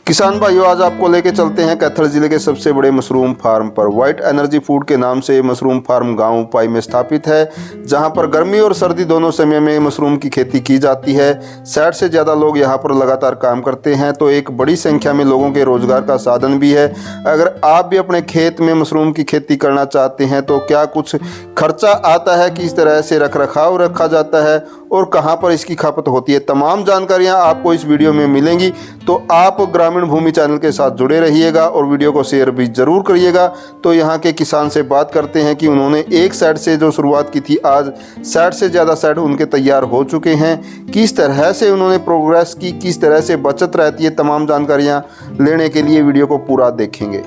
किसान भाइयों, आज आपको लेके चलते हैं कैथल जिले के सबसे बड़े मशरूम फार्म पर। वाइट एनर्जी फूड के नाम से मशरूम फार्म गांव पाई में स्थापित है, जहां पर गर्मी और सर्दी दोनों समय में मशरूम की खेती की जाती है। 60 से ज़्यादा लोग यहां पर लगातार काम करते हैं, तो एक बड़ी संख्या में लोगों के रोजगार का साधन भी है। अगर आप भी अपने खेत में मशरूम की खेती करना चाहते हैं तो क्या कुछ खर्चा आता है, किस तरह से रख रखाव रखा जाता है और कहाँ पर इसकी खपत होती है, तमाम जानकारियाँ आपको इस वीडियो में मिलेंगी। तो आप ग्रामीण भूमि चैनल के साथ जुड़े रहिएगा और वीडियो को शेयर भी जरूर करिएगा। तो यहाँ के किसान से बात करते हैं कि उन्होंने एक साइड से जो शुरुआत की थी, आज 60 से ज़्यादा साइड उनके तैयार हो चुके हैं। किस तरह से उन्होंने प्रोग्रेस की, किस तरह से बचत रहती है, तमाम जानकारियाँ लेने के लिए वीडियो को पूरा देखेंगे।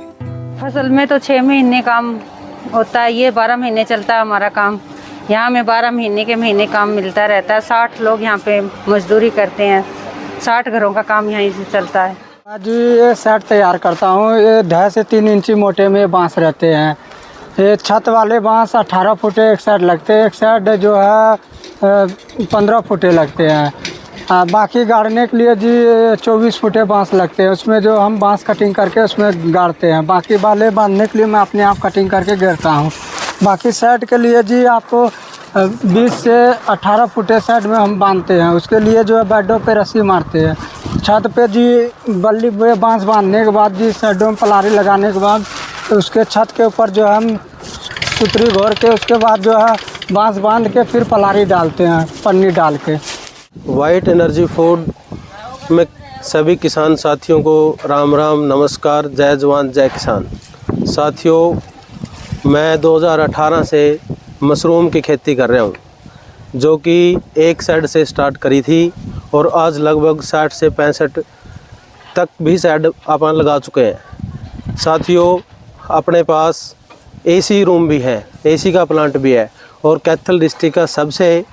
फसल में तो 6 महीने काम होता है, ये 12 महीने चलता है हमारा काम। यहाँ में 12 महीने के महीने काम मिलता रहता है। 60 लोग यहाँ पे मजदूरी करते हैं, 60 घरों का काम यहीं से चलता है। आज ये सेट तैयार करता हूँ। ये 2.5 से 3 इंची मोटे में बांस रहते हैं। ये छत वाले बांस 18 फुटे एक साइड लगते हैं, एक साइड जो है 15 फुटे लगते हैं। बाकी गाड़ने के लिए जी 24 फुटे बांस लगते हैं। उसमें जो हम बांस कटिंग करके उसमें गाड़ते हैं। बाकी वाले बांधने के लिए मैं अपने आप कटिंग करके गिरता हूँ। बाकी सेट के लिए जी आपको 20 से 18 फुटे साइड में हम बांधते हैं। उसके लिए जो है बेडों पे रस्सी मारते हैं। छत पे जी बल्ली पे बांस बांधने के बाद जी साइडों में पलारी लगाने के बाद उसके छत के ऊपर जो है हम सुतरी घोर के उसके बाद जो है बांस बांध के फिर पलारी डालते हैं पन्नी डाल के। वाइट एनर्जी फूड में सभी किसान साथियों को राम राम, नमस्कार, जय जवान जय किसान। साथियों, मैं 2018 से मशरूम की खेती कर रहा हूँ, जो कि एक साइड से स्टार्ट करी थी और आज लगभग 60 से 65 तक भी साइड अपन लगा चुके हैं। साथियों, अपने पास एसी रूम भी है, एसी का प्लांट भी है और कैथल डिस्ट्रिक्ट का सबसे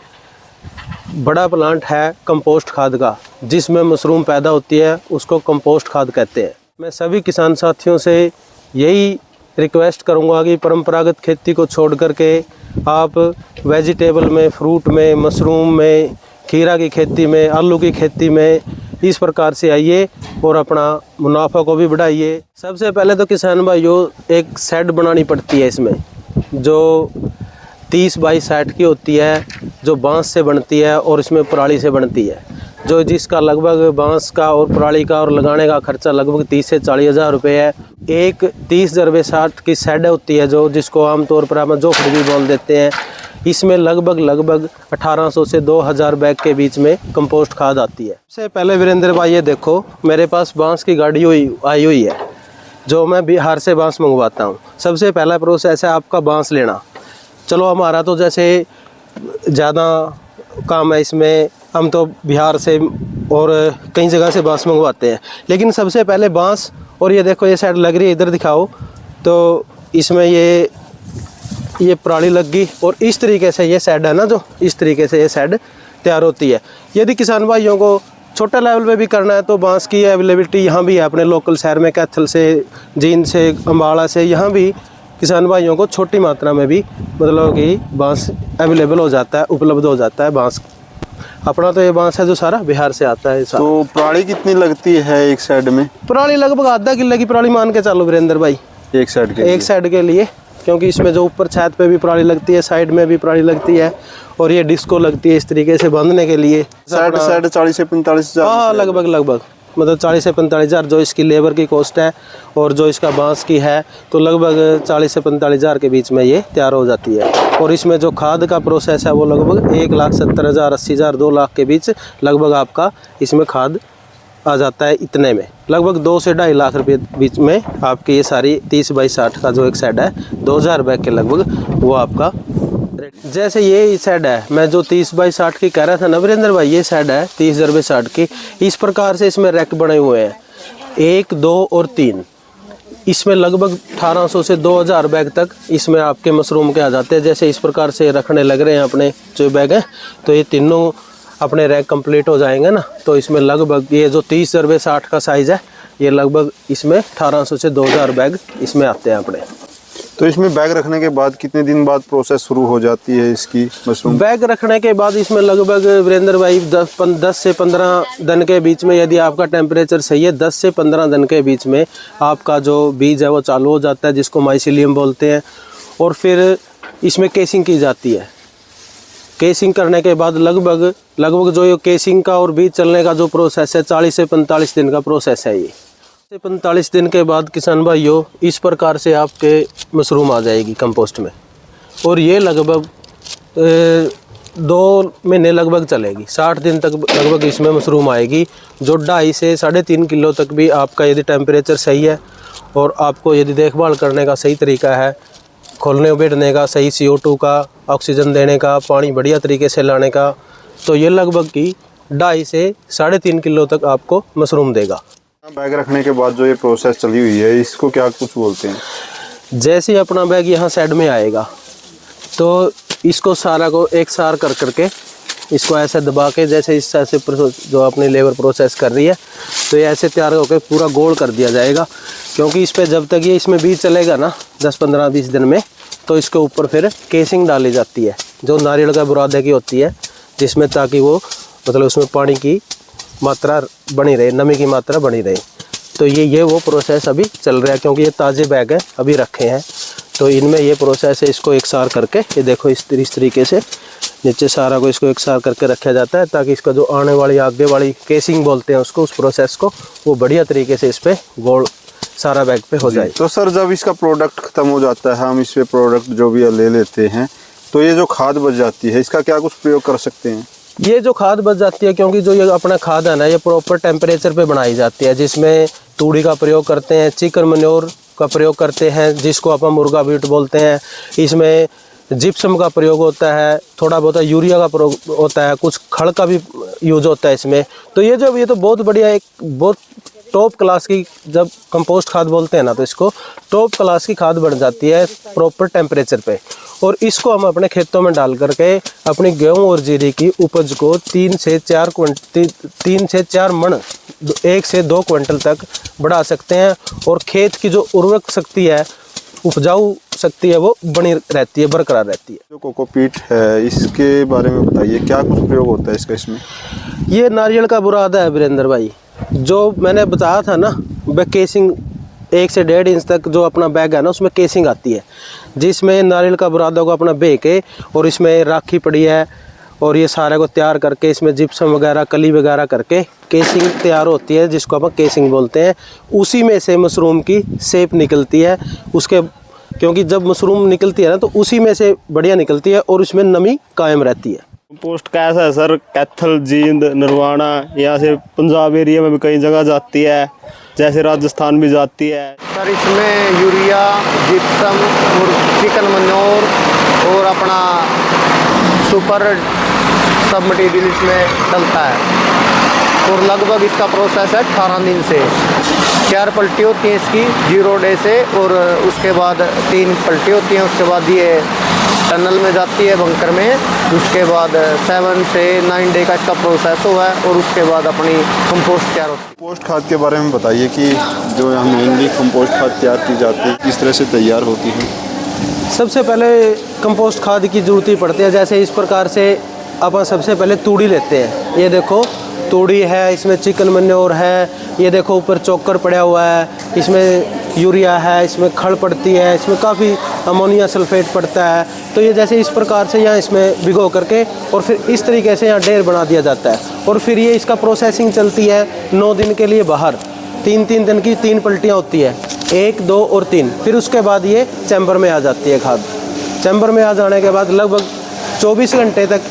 बड़ा प्लांट है कंपोस्ट खाद का, जिसमें मशरूम पैदा होती है, उसको कंपोस्ट खाद कहते हैं। मैं सभी किसान साथियों से यही रिक्वेस्ट करूंगा कि परंपरागत खेती को छोड़ करके आप वेजिटेबल में, फ्रूट में, मशरूम में, खीरा की खेती में, आलू की खेती में इस प्रकार से आइए और अपना मुनाफा को भी बढ़ाइए। सबसे पहले तो किसान भाइयों, एक शेड बनानी पड़ती है इसमें, जो 30 बाई 60 की होती है, जो बांस से बनती है और इसमें पराली से बनती है, जो जिसका लगभग बांस का और पराली का और लगाने का खर्चा लगभग 30 से 40 हज़ार रुपये है। एक 30x60 की शेड होती है, जो जिसको आमतौर पर हम जोखड़ भी बोल देते हैं। इसमें लगभग 1800 से 2000 बैग के बीच में कंपोस्ट खाद आती है। सबसे पहले वीरेंद्र भाई, ये देखो मेरे पास बांस की गाड़ी आई हुई है, जो मैं बिहार से बांस मंगवाता हूँ। सबसे पहला प्रोसेस है आपका बांस लेना। चलो, हमारा तो जैसे ज़्यादा काम है इसमें, हम तो बिहार से और कई जगह से बांस मंगवाते हैं, लेकिन सबसे पहले बांस, और ये देखो ये साइड लग रही है, इधर दिखाओ, तो इसमें ये पराली लग गई और इस तरीके से ये साइड है ना, जो इस तरीके से ये साइड तैयार होती है। यदि किसान भाइयों को छोटा लेवल पे भी करना है तो बांस की अवेलेबिलिटी यहाँ भी है अपने लोकल शहर में, कैथल से, जींद से, अम्बाड़ा से, यहाँ भी किसान भाइयों को छोटी मात्रा में भी मतलब कि बांस अवेलेबल हो जाता है, उपलब्ध हो जाता है बांस। अपना तो ये बांस है जो सारा बिहार से आता है। तो पराली कितनी लगती है एक साइड में? पराली लगभग आधा किलो की पराली मान के चलो वीरेंद्र भाई, एक साइड के लिए, क्योंकि इसमें जो ऊपर छत पे भी पराली लगती है, साइड में भी पराली लगती है और ये डिस्को लगती है इस तरीके से बांधने के लिए। साइड 40 से 45 हज़ार। हाँ, लगभग मतलब 40 से 45 हज़ार जो इसकी लेबर की कॉस्ट है और जो इसका बांस की है, तो लगभग 40 से 45 हज़ार के बीच में ये तैयार हो जाती है। और इसमें जो खाद का प्रोसेस है वो लगभग 1,70,000, 80,000, 2 लाख के बीच लगभग आपका इसमें खाद आ जाता है। इतने में लगभग 2 से 2.5 लाख रुपये बीच में आपकी ये सारी 30 बाई 60 का जो एक सेट है, 2000 बैग के लगभग वो आपका। जैसे ये सेड है, मैं जो 30 बाई 60 की कह रहा था ना वीरेंद्र भाई, ये सेड है 30 बाई 60 की। इस प्रकार से इसमें रैक बने हुए हैं, 1, 2 और 3। इसमें लगभग 1800 से 2000 बैग तक इसमें आपके मशरूम के आ जाते हैं। जैसे इस प्रकार से रखने लग रहे हैं अपने जो बैग हैं, तो ये तीनों अपने रैक कंप्लीट हो जाएंगे ना, तो इसमें लगभग ये जो 30 बाई 60 का साइज़ है, ये लगभग इसमें 1800 से 2000 बैग इसमें आते हैं अपने। तो इसमें बैग रखने के बाद कितने दिन बाद प्रोसेस शुरू हो जाती है इसकी मशरूम? बैग रखने के बाद इसमें लगभग वीरेंद्र भाई 10 से 15 दिन के बीच में, यदि आपका टेम्परेचर सही है, 10 से 15 दिन के बीच में आपका जो बीज है वो चालू हो जाता है, जिसको माइसीलियम बोलते हैं। और फिर इसमें केसिंग की जाती है। केसिंग करने के बाद लगभग जो ये केसिंग का और बीज चलने का जो प्रोसेस है 40 से 45 दिन का प्रोसेस है। ये 45 दिन के बाद किसान भाइयों इस प्रकार से आपके मशरूम आ जाएगी कंपोस्ट में, और ये लगभग 2 महीने लगभग चलेगी। 60 दिन तक लगभग इसमें मशरूम आएगी, जो 2.5 से 3.5 किलो तक भी आपका यदि टेम्परेचर सही है और आपको यदि देखभाल करने का सही तरीका है, खोलने बैठने का, सही CO2 का, ऑक्सीजन देने का, पानी बढ़िया तरीके से लाने का, तो ये लगभग की 2.5 से 3.5 किलो तक आपको मशरूम देगा। बैग रखने के बाद जो ये प्रोसेस चली हुई है इसको क्या कुछ बोलते हैं? जैसे ही अपना बैग यहाँ साइड में आएगा तो इसको सारा को एक सार कर करके इसको ऐसे दबा के, जैसे इस ऐसे जो अपनी लेबर प्रोसेस कर रही है, तो ये ऐसे तैयार होकर पूरा गोल कर दिया जाएगा। क्योंकि इस पे जब तक ये इसमें बीज चलेगा ना 10, 15, 20 दिन में, तो इसके ऊपर फिर केसिंग डाली जाती है जो नारियल का बुरादे की होती है, जिसमें ताकि वो मतलब उसमें पानी की मात्रा बनी रहे, नमी की मात्रा बनी रहे। तो ये वो प्रोसेस अभी चल रहा है, क्योंकि ये ताज़े बैग है, अभी रखे हैं, तो इनमें ये प्रोसेस है। इसको एक सार करके, ये देखो इस तरीके से नीचे सारा को इसको एक सार करके रखा जाता है, ताकि इसका जो आने वाली आगे वाली केसिंग बोलते हैं उसको, उस प्रोसेस को, वो बढ़िया तरीके से इस पर गोल सारा बैग पे हो जाए। तो सर जब इसका प्रोडक्ट ख़त्म हो जाता है, हम इस पे प्रोडक्ट जो भी ले लेते हैं, तो ये जो खाद बच जाती है इसका क्या कुछ प्रयोग कर सकते हैं? ये जो खाद बच जाती है, क्योंकि जो ये अपना खाद है ना, ये प्रॉपर टेम्परेचर पे बनाई जाती है, जिसमें तूड़ी का प्रयोग करते हैं, चिकन मैन्योर का प्रयोग करते हैं, जिसको अपन मुर्गा बीट बोलते हैं, इसमें जिप्सम का प्रयोग होता है, थोड़ा बहुत यूरिया का प्रयोग होता है, कुछ खड़ का भी यूज होता है इसमें। तो ये तो बहुत बढ़िया, एक बहुत टॉप क्लास की, जब कंपोस्ट खाद बोलते हैं ना, तो इसको टॉप क्लास की खाद बन जाती है प्रॉपर टेम्परेचर पे। और इसको हम अपने खेतों में डाल करके अपनी गेहूं और जीरी की उपज को 3 से 4 मन 1 से 2 क्विंटल तक बढ़ा सकते हैं। और खेत की जो उर्वरक शक्ति है, उपजाऊ शक्ति है, वो बनी रहती है, बरकरार रहती है। जो कोकोपीट है इसके बारे में बताइए, क्या कुछ प्रयोग होता है इसका इसमें? ये नारियल का बुरादा है वीरेंद्र भाई, जो मैंने बताया था ना, केसिंग 1 से 1.5 इंच तक जो अपना बैग है ना, उसमें केसिंग आती है, जिसमें नारियल का बुरादा को अपना बे के, और इसमें राखी पड़ी है, और ये सारे को तैयार करके इसमें जिप्सम वगैरह, कली वगैरह करके केसिंग तैयार होती है, जिसको अपन केसिंग बोलते हैं। उसी में से मशरूम की शेप निकलती है उसके, क्योंकि जब मशरूम निकलती है ना, तो उसी में से बढ़िया निकलती है और उसमें नमी कायम रहती है। कंपोस्ट कैसा है सर? कैथल, जींद, नरवाना, यहाँ से पंजाब एरिया में भी कई जगह जाती है, जैसे राजस्थान भी जाती है। सर इसमें यूरिया, जिप्सम और चिकन मैन्योर और अपना सुपर सब मटेरियल इसमें डलता है। और लगभग इसका प्रोसेस है 18 दिन से। 4 पलटी होती हैं इसकी 0 डे से, और उसके बाद 3 पलटी होती हैं। उसके बाद ये टनल में जाती है बंकर में, उसके बाद 7 से 9 डे का इसका प्रोसेस हुआ है, और उसके बाद अपनी कंपोस्ट तैयार होती है। कंपोस्ट खाद के बारे में बताइए कि जो यहाँ मेनली कंपोस्ट खाद तैयार की जाती है, किस तरह से तैयार होती है? सबसे पहले कंपोस्ट खाद की ज़रूरत ही पड़ती है। जैसे इस प्रकार से अपन सबसे पहले तूड़ी लेते हैं, ये देखो तूड़ी है, इसमें चिकन मैन्योर है, ये देखो ऊपर चोकर पड़ा हुआ है, इसमें यूरिया है, इसमें खड़ पड़ती है, इसमें काफ़ी अमोनिया सल्फेट पड़ता है। तो ये जैसे इस प्रकार से यहाँ इसमें भिगो करके, और फिर इस तरीके से यहाँ ढेर बना दिया जाता है, और फिर ये इसका प्रोसेसिंग चलती है 9 दिन के लिए बाहर। 3-3 दिन की 3 पलटियाँ होती है, 1, 2 और 3। फिर उसके बाद ये चैम्बर में आ जाती है खाद। चैम्बर में आ जाने के बाद लगभग 24 घंटे तक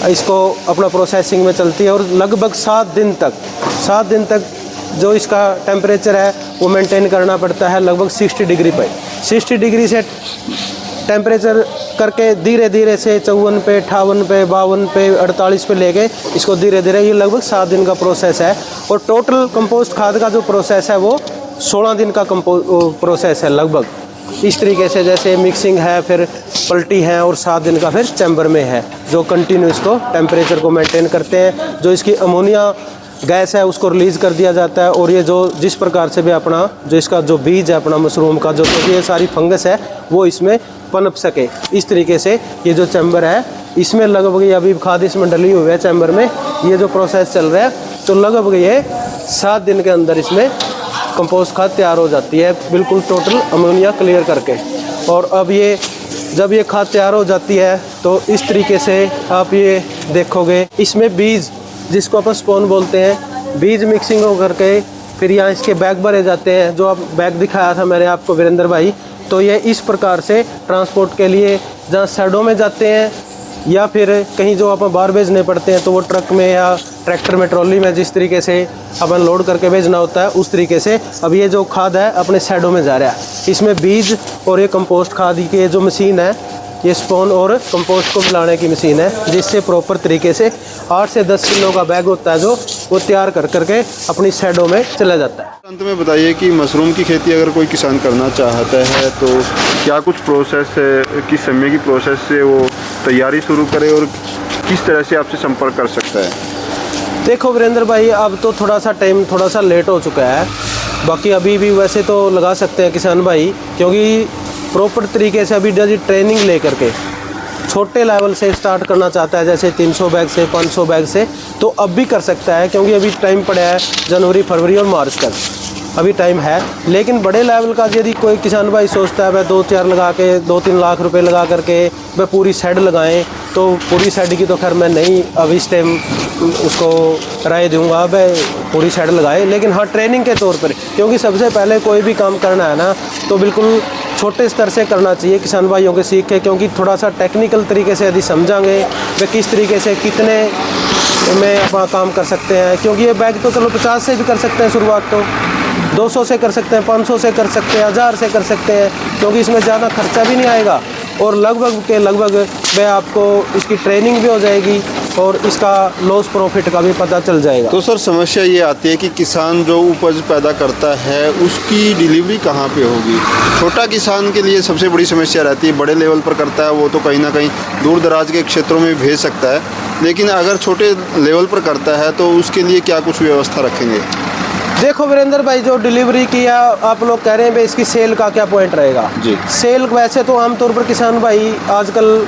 इसको अपना प्रोसेसिंग में चलती है, और लगभग 7 दिन तक जो इसका टेम्परेचर है वो मेंटेन करना पड़ता है, लगभग 60 डिग्री पे। 60 डिग्री से टेम्परेचर करके धीरे धीरे से 54 पे, 58 पे, 52 पे, 48 पे लेके इसको धीरे धीरे, ये लगभग 7 दिन का प्रोसेस है। और टोटल कंपोस्ट खाद का जो प्रोसेस है वो 16 दिन का प्रोसेस है लगभग। इस तरीके से जैसे मिक्सिंग है, फिर पलटी है, और 7 दिन का फिर चैम्बर में है, जो कंटिन्यू इसको टेम्परेचर को मेंटेन करते हैं। जो इसकी अमोनिया गैस है उसको रिलीज़ कर दिया जाता है, और ये जो जिस प्रकार से भी अपना जो इसका जो बीज है अपना मशरूम का जो ये सारी फंगस है वो इसमें पनप सके, इस तरीके से ये जो चैम्बर है इसमें लगभग ये अभी खाद इसमें डली हुई है चैम्बर में, ये जो प्रोसेस चल रहा है तो लगभग ये 7 दिन के अंदर इसमें कंपोस्ट खाद तैयार हो जाती है, बिल्कुल टोटल अमोनिया क्लियर करके। और अब ये जब ये खाद तैयार हो जाती है तो इस तरीके से आप ये देखोगे इसमें बीज जिसको अपन स्पोन बोलते हैं, बीज मिक्सिंग हो करके फिर यहाँ इसके बैग भरे जाते हैं, जो आप बैग दिखाया था मैंने आपको वीरेंद्र भाई, तो ये इस प्रकार से ट्रांसपोर्ट के लिए जहाँ शैडो में जाते हैं या फिर कहीं जो अपन बाहर भेजने पड़ते हैं तो वो ट्रक में या ट्रैक्टर में ट्रॉली में जिस तरीके से अपन लोड करके भेजना होता है उस तरीके से अब ये जो खाद है अपने शैडो में जा रहा है। इसमें बीज और ये कंपोस्ट खाद की ये जो मशीन है ये स्पोन और कंपोस्ट को मिलाने की मशीन है, जिससे प्रॉपर तरीके से 8 से 10 किलो का बैग होता है जो वो तैयार कर करके अपनी शैडो में चला जाता है। अंत में बताइए कि मशरूम की खेती अगर कोई किसान करना चाहता है तो क्या कुछ प्रोसेस है, किस समय की प्रोसेस से वो तैयारी शुरू करे और किस तरह से आपसे संपर्क कर सकता है? देखो वीरेंद्र भाई, अब तो थोड़ा सा टाइम थोड़ा सा लेट हो चुका है, बाकी अभी भी वैसे तो लगा सकते हैं किसान भाई, क्योंकि प्रॉपर तरीके से अभी यदि ट्रेनिंग ले करके छोटे लेवल से स्टार्ट करना चाहता है जैसे 300 बैग से 500 बैग से तो अब भी कर सकता है, क्योंकि अभी टाइम पड़ा है जनवरी फरवरी और मार्च तक अभी टाइम है। लेकिन बड़े लेवल का यदि कोई किसान भाई सोचता है वह 2-4 लगा के 2-3 लाख रुपए लगा करके वह पूरी शेड लगाएं, तो पूरी शेड की तो खैर मैं नहीं अब इस टाइम उसको राय दूंगा वह पूरी शेड लगाए, लेकिन हाँ ट्रेनिंग के तौर पर, क्योंकि सबसे पहले कोई भी काम करना है ना तो बिल्कुल छोटे स्तर से करना चाहिए किसान भाइयों के सीख के, क्योंकि थोड़ा सा टेक्निकल तरीके से यदि समझाएंगे वे किस तरीके से कितने में अपना काम कर सकते हैं, क्योंकि ये बैग तो चलो 50 से भी कर सकते हैं शुरुआत, तो 200 से कर सकते हैं, 500 से कर सकते हैं, 1000 से कर सकते हैं, क्योंकि इसमें ज़्यादा खर्चा भी नहीं आएगा और लगभग वह आपको इसकी ट्रेनिंग भी हो जाएगी और इसका लॉस प्रॉफिट का भी पता चल जाएगा। तो सर समस्या ये आती है कि किसान जो उपज पैदा करता है उसकी डिलीवरी कहाँ पे होगी? छोटा किसान के लिए सबसे बड़ी समस्या रहती है, बड़े लेवल पर करता है वो तो कहीं ना कहीं दूर दराज के क्षेत्रों में भेज सकता है, लेकिन अगर छोटे लेवल पर करता है तो उसके लिए क्या कुछ व्यवस्था रखेंगे? देखो वीरेंद्र भाई, जो डिलीवरी किया आप लोग कह रहे हैं भाई इसकी सेल का क्या पॉइंट रहेगा जी। सेल वैसे तो आमतौर पर किसान भाई आजकल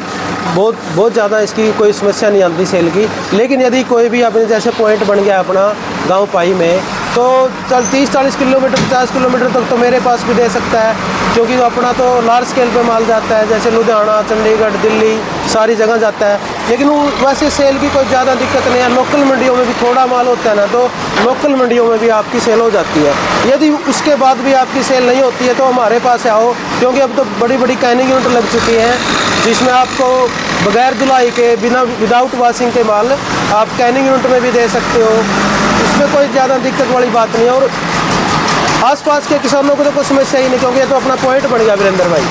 बहुत ज़्यादा इसकी कोई समस्या नहीं आती सेल की, लेकिन यदि कोई भी अपने जैसे पॉइंट बन गया अपना गांव पाई में तो 30-40 किलोमीटर 50 किलोमीटर तक तो मेरे पास भी दे सकता है, क्योंकि अपना तो लार्ज स्केल पे माल जाता है जैसे लुधियाना चंडीगढ़ दिल्ली सारी जगह जाता है, लेकिन वो वैसे सेल की कोई ज़्यादा दिक्कत नहीं है। लोकल मंडियों में भी थोड़ा माल होता है ना तो लोकल मंडियों में भी आपकी सेल हो जाती है। यदि उसके बाद भी आपकी सेल नहीं होती है तो हमारे पास आओ, क्योंकि अब तो बड़ी बड़ी कैनिंग यूनिट लग चुकी हैं जिसमें आपको बगैर धुलाई के विदाउट वॉशिंग के माल आप कैनिंग यूनिट में भी दे सकते हो, इसमें कोई ज़्यादा दिक्कत वाली बात नहीं है। और आसपास के किसानों को तो कोई समस्या ही नहीं, क्योंकि ये तो अपना पॉइंट बन गया वीरेंद्र भाई।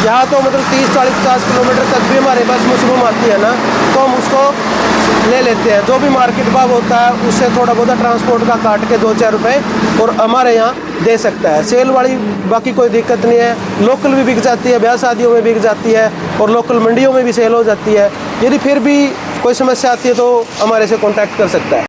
यहाँ तो मतलब 30-40-50 किलोमीटर तक भी हमारे पास मशरूम आती है ना तो हम उसको ले लेते हैं, जो भी मार्केट भाव होता है उससे थोड़ा बहुत ट्रांसपोर्ट का काट के 2-4 रुपये और हमारे यहाँ दे सकता है। सेल वाली बाकी कोई दिक्कत नहीं है, लोकल भी बिक जाती है, ब्याह शादियों में बिक जाती है और लोकल मंडियों में भी सेल हो जाती है। यदि फिर भी कोई समस्या आती है तो हमारे से कॉन्टैक्ट कर सकता है।